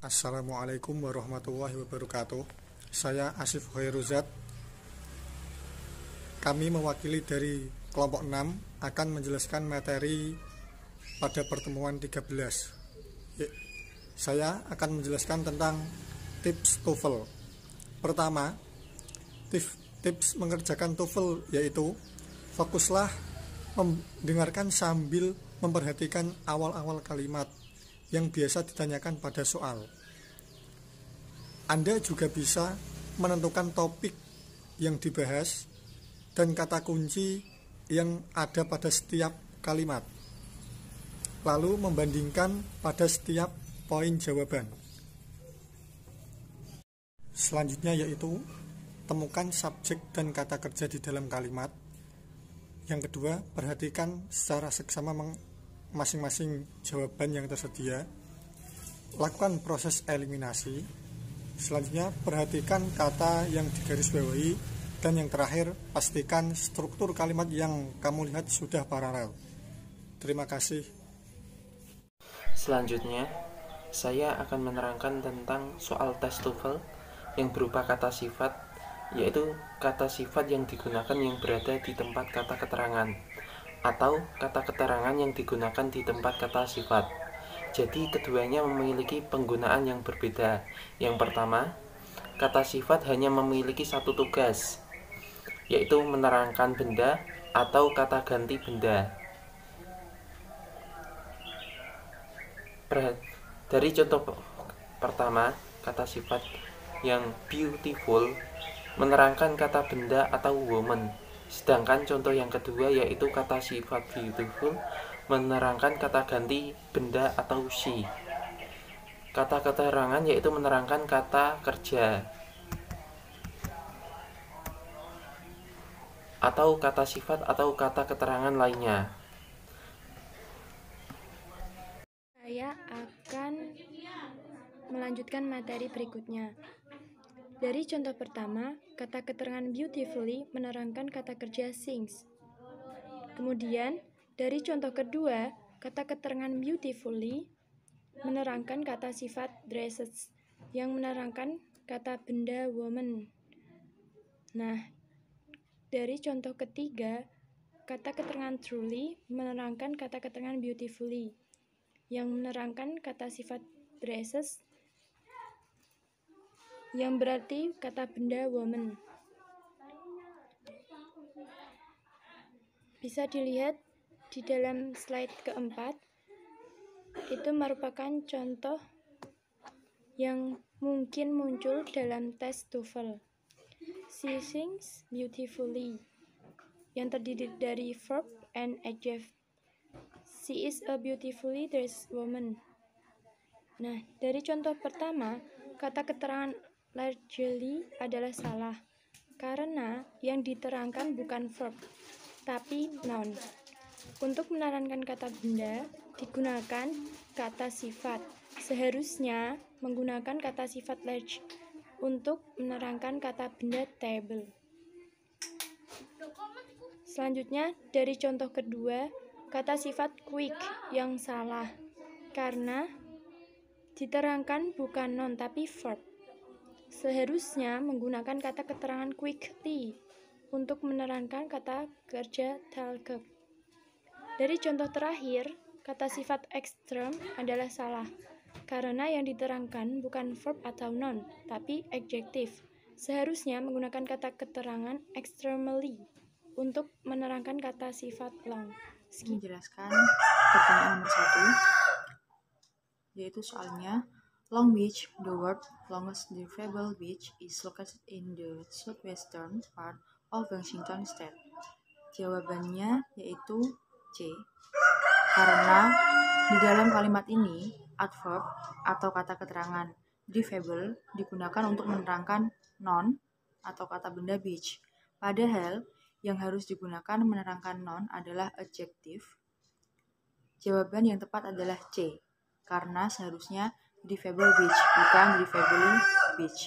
Assalamualaikum warahmatullahi wabarakatuh. Saya Asif Hoiruzat. Kami mewakili dari kelompok 6 akan menjelaskan materi pada pertemuan 13. Saya akan menjelaskan tentang tips TOEFL. Pertama, tips mengerjakan TOEFL yaitu fokuslah mendengarkan sambil memperhatikan awal-awal kalimat yang biasa ditanyakan pada soal. Anda juga bisa menentukan topik yang dibahas dan kata kunci yang ada pada setiap kalimat, lalu membandingkan pada setiap poin jawaban. Selanjutnya yaitu temukan subjek dan kata kerja di dalam kalimat. Yang kedua, perhatikan secara seksama masing-masing jawaban yang tersedia. Lakukan proses eliminasi. Selanjutnya, perhatikan kata yang digarisbawahi. Dan yang terakhir, pastikan struktur kalimat yang kamu lihat sudah paralel. Terima kasih. Selanjutnya, saya akan menerangkan tentang soal tes TOEFL yang berupa kata sifat, yaitu kata sifat yang digunakan yang berada di tempat kata keterangan, atau kata keterangan yang digunakan di tempat kata sifat. Jadi keduanya memiliki penggunaan yang berbeda. Yang pertama, kata sifat hanya memiliki satu tugas, yaitu menerangkan benda atau kata ganti benda. Dari contoh pertama, kata sifat yang beautiful menerangkan kata benda atau woman. Sedangkan contoh yang kedua yaitu kata sifat beautiful menerangkan kata ganti benda atau she. Kata keterangan yaitu menerangkan kata kerja atau kata sifat atau kata keterangan lainnya. Saya akan melanjutkan materi berikutnya. Dari contoh pertama, kata keterangan beautifully menerangkan kata kerja sings. Kemudian, dari contoh kedua, kata keterangan beautifully menerangkan kata sifat dresses yang menerangkan kata benda woman. Nah, dari contoh ketiga, kata keterangan truly menerangkan kata keterangan beautifully yang menerangkan kata sifat dresses yang berarti kata benda woman. Bisa dilihat di dalam slide keempat, itu merupakan contoh yang mungkin muncul dalam tes TOEFL. She sings beautifully, yang terdiri dari verb and adjective. She is a beautifully dressed woman. Nah, dari contoh pertama, kata keterangan largely adalah salah, karena yang diterangkan bukan verb, tapi noun. Untuk menerangkan kata benda, digunakan kata sifat. Seharusnya menggunakan kata sifat large untuk menerangkan kata benda table. Selanjutnya, dari contoh kedua, kata sifat quick yang salah, karena diterangkan bukan noun tapi verb. Seharusnya menggunakan kata keterangan quickly untuk menerangkan kata kerja talk. Dari contoh terakhir, kata sifat extreme adalah salah, karena yang diterangkan bukan verb atau noun, tapi adjective. Seharusnya menggunakan kata keterangan extremely untuk menerangkan kata sifat long. Menjelaskan pertanyaan nomor 1, yaitu soalnya Long Beach, the world's longest drivable beach, is located in the southwestern part of Washington State. Jawabannya yaitu C, karena di dalam kalimat ini adverb atau kata keterangan drivable digunakan untuk menerangkan noun atau kata benda beach. Padahal yang harus digunakan menerangkan noun adalah adjective. Jawaban yang tepat adalah C, karena seharusnya drivable beach, bukan drivable beach.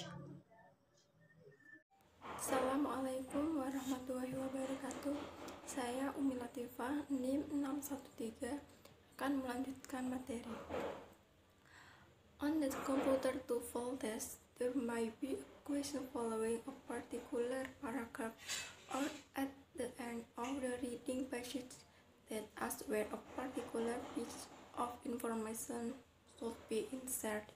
Assalamualaikum warahmatullahi wabarakatuh. Saya Umi Latifah, NIM 613, akan melanjutkan materi. On the the computer TOEFL test, there might be a question following a particular paragraph or at the end of the reading passage that asks where a particular piece of information should be inserted.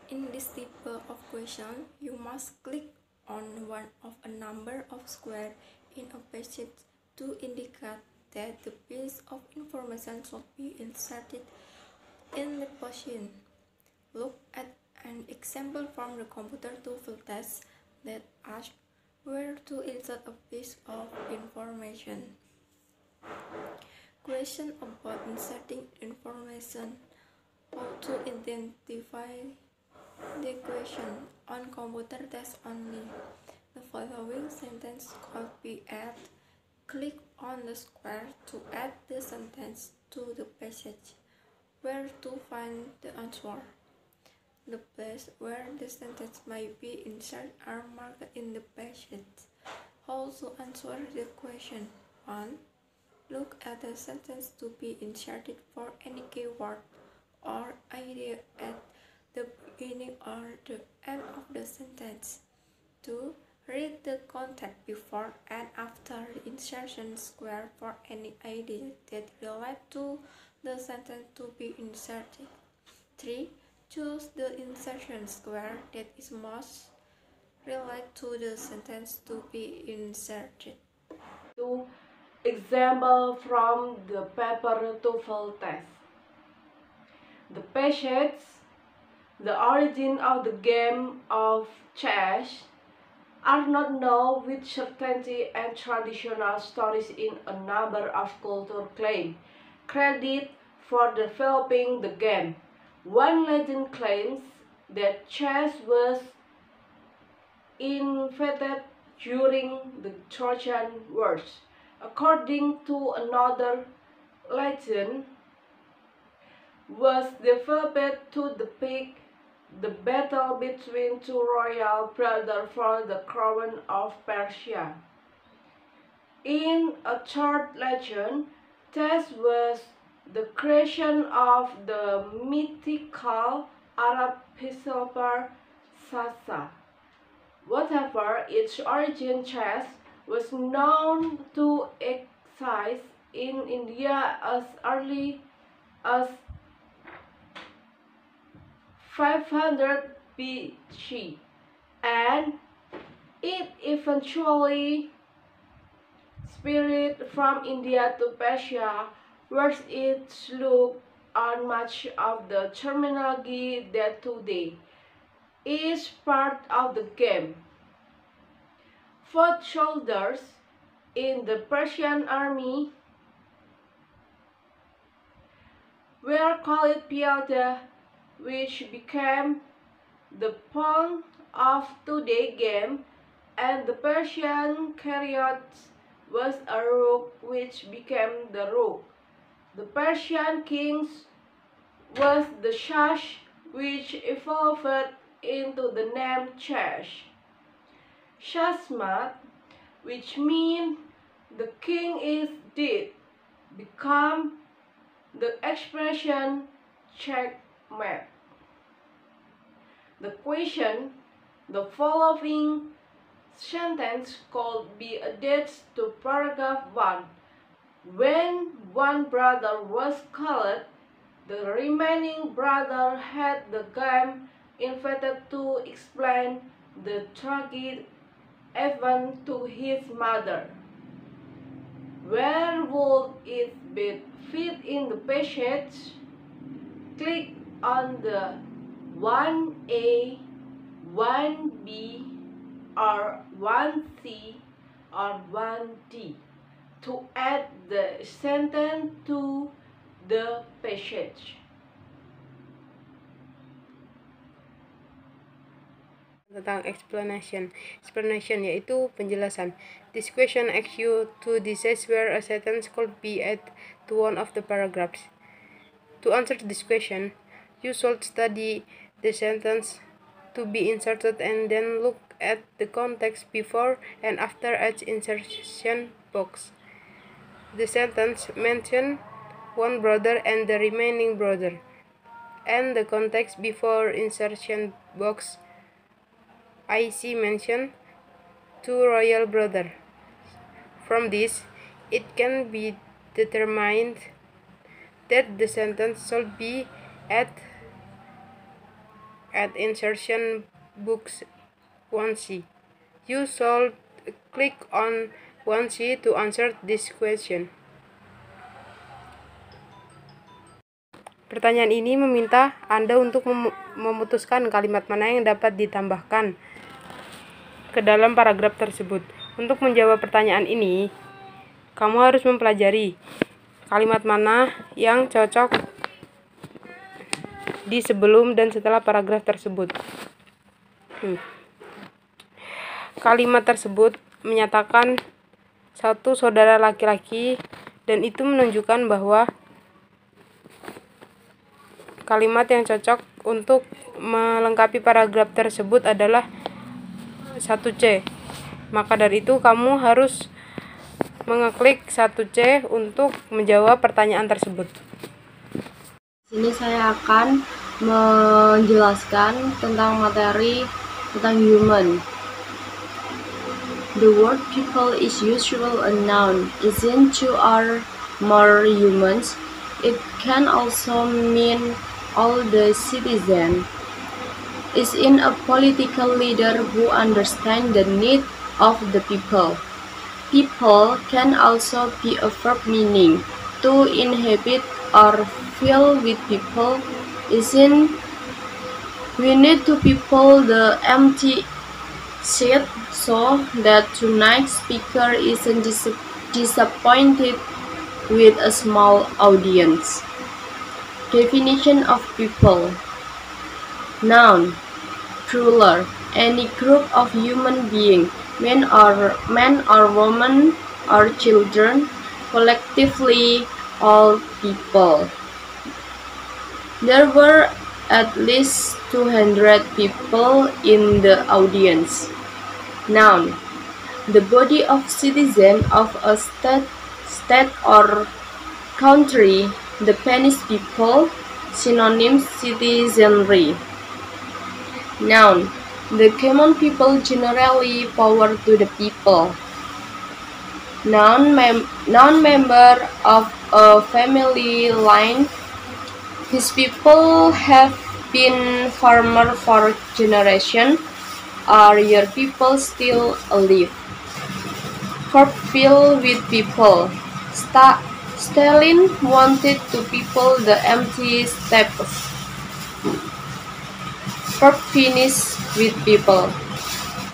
In this type of question, you must click on one of a number of squares in a passage to indicate that the piece of information should be inserted in the position. Look at an example from the computer TOEFL test that asks where to insert a piece of information. Question about inserting information. How to identify the question on computer test only. The following sentence could be added. Click on the square to add the sentence to the passage. Where to find the answer. The place where the sentence might be inserted are marked in the passage. How to answer the question. 1. Look at the sentence to be inserted for any keyword or idea at the beginning or the end of the sentence. 2. Read the context before and after the insertion square for any idea that relate to the sentence to be inserted. 3. Choose the insertion square that is most related to the sentence to be inserted. Example from the paper TOEFL test. The passage, the origin of the game of chess, are not known with certainty, and traditional stories in a number of cultures claim credit for developing the game. One legend claims that chess was invented during the Trojan Wars. According to another legend, was developed to depict the battle between two royal brothers for the crown of Persia. In a third legend, chess was the creation of the mythical Arab philosopher Sasa. Whatever its origin, chess was known to exist in India as early as 500 BC, and it eventually spread from India to Persia, where it looked on much of the terminology that today is part of the game. Foot soldiers in the Persian army were called piyada, which became the pawn of today's game, and the Persian chariot was a rook, which became the rook. The Persian kings was the shah, which evolved into the name chess. Shahmat, which means the king is dead, become the expression checkmate. The question, the following sentence could be added to paragraph 1. When one brother was killed, the remaining brother had the game invented to explain the tragic event to his mother. Where would it be fit in the passage? Click on the 1A, 1B, or 1C, or 1D to add the sentence to the passage. Tentang explanation yaitu penjelasan. This question asks you to decide where a sentence could be added to one of the paragraphs. To answer this question, you should study the sentence to be inserted and then look at the context before and after each insertion box. The sentence mentions one brother and the remaining brother, and the context before insertion box. I see mention two royal brothers. From this, it can be determined that the sentence should be at insertion box 1C. You should click on 1C to answer this question. Pertanyaan ini meminta Anda untuk memutuskan kalimat mana yang dapat ditambahkan ke dalam paragraf tersebut. Untuk menjawab pertanyaan ini, kamu harus mempelajari kalimat mana yang cocok di sebelum dan setelah paragraf tersebut. Kalimat tersebut menyatakan satu saudara laki-laki, dan itu menunjukkan bahwa kalimat yang cocok untuk melengkapi paragraf tersebut adalah 1C. Maka dari itu kamu harus mengeklik 1C untuk menjawab pertanyaan tersebut. Sini saya akan menjelaskan tentang materi tentang human. The word people is usually a noun. Isn't two or more humans? It can also mean all the citizens. Is in a political leader who understands the need of the people. People can also be a verb meaning to inhabit or fill with people. Isn't we need to people the empty seat so that tonight's speaker isn't disappointed with a small audience. Definition of people. Noun, plural, any group of human beings, men or women or children, collectively all people. There were at least 200 people in the audience. Noun, the body of citizen of a state or country. The Spanish people, synonym citizenry. Noun, the common people, generally power to the people. Noun, member of a family line. His people have been farmer for generations. Are your people still alive? Verb fill with people. Stalin wanted to people the empty steppes. Verb finish with people.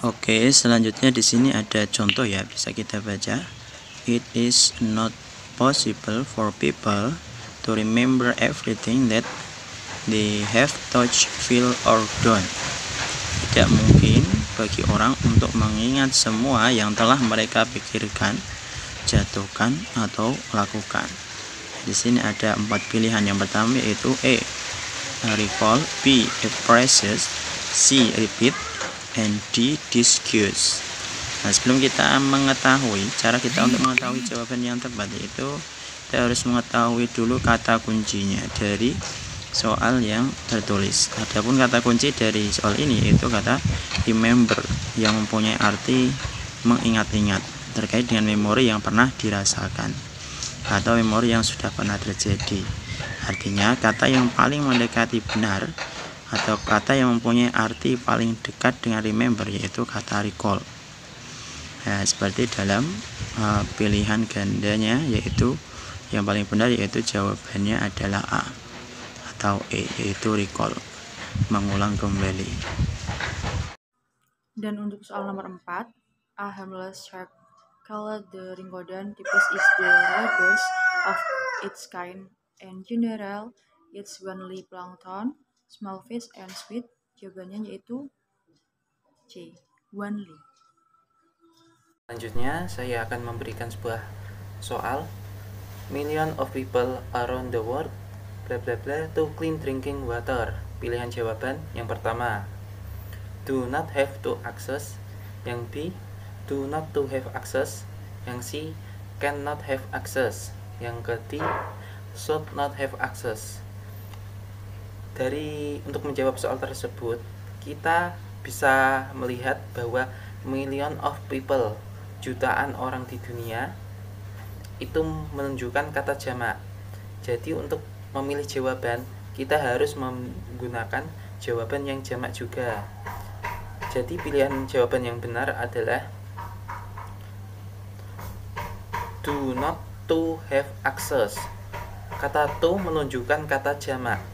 Oke, selanjutnya di sini ada contoh ya, bisa kita baca. It is not possible for people to remember everything that they have touched, feel, or done. Tidak mungkin bagi orang untuk mengingat semua yang telah mereka pikirkan, jatuhkan, atau lakukan. Di sini ada 4 pilihan. Yang pertama yaitu A, recall, B, expresses, C, repeat, and D, discuss. Nah, sebelum kita mengetahui cara kita untuk mengetahui jawaban yang tepat, yaitu kita harus mengetahui dulu kata kuncinya dari soal yang tertulis. Adapun kata kunci dari soal ini yaitu kata remember, yang mempunyai arti mengingat-ingat, terkait dengan memori yang pernah dirasakan atau memori yang sudah pernah terjadi. Artinya kata yang paling mendekati benar atau kata yang mempunyai arti paling dekat dengan remember yaitu kata recall. Nah, seperti dalam pilihan gandanya, yaitu yang paling benar yaitu jawabannya adalah A atau E, yaitu recall, mengulang kembali. Dan untuk soal nomor 4, a harmless shark called the Ringodon typus is the largest of its kind, and general it's only plankton, small fish and squid. Jawabannya yaitu C, only. Selanjutnya saya akan memberikan sebuah soal. Million of people around the world bla bla bla to clean drinking water. Pilihan jawaban yang pertama, do not have to access. Yang B, do not to have access. Yang C, cannot have access. Yang ketiga, should not have access. Untuk menjawab soal tersebut, kita bisa melihat bahwa million of people, jutaan orang di dunia, itu menunjukkan kata jamak. Jadi untuk memilih jawaban, kita harus menggunakan jawaban yang jamak juga. Jadi pilihan jawaban yang benar adalah do not to have access. Kata to menunjukkan kata jamak.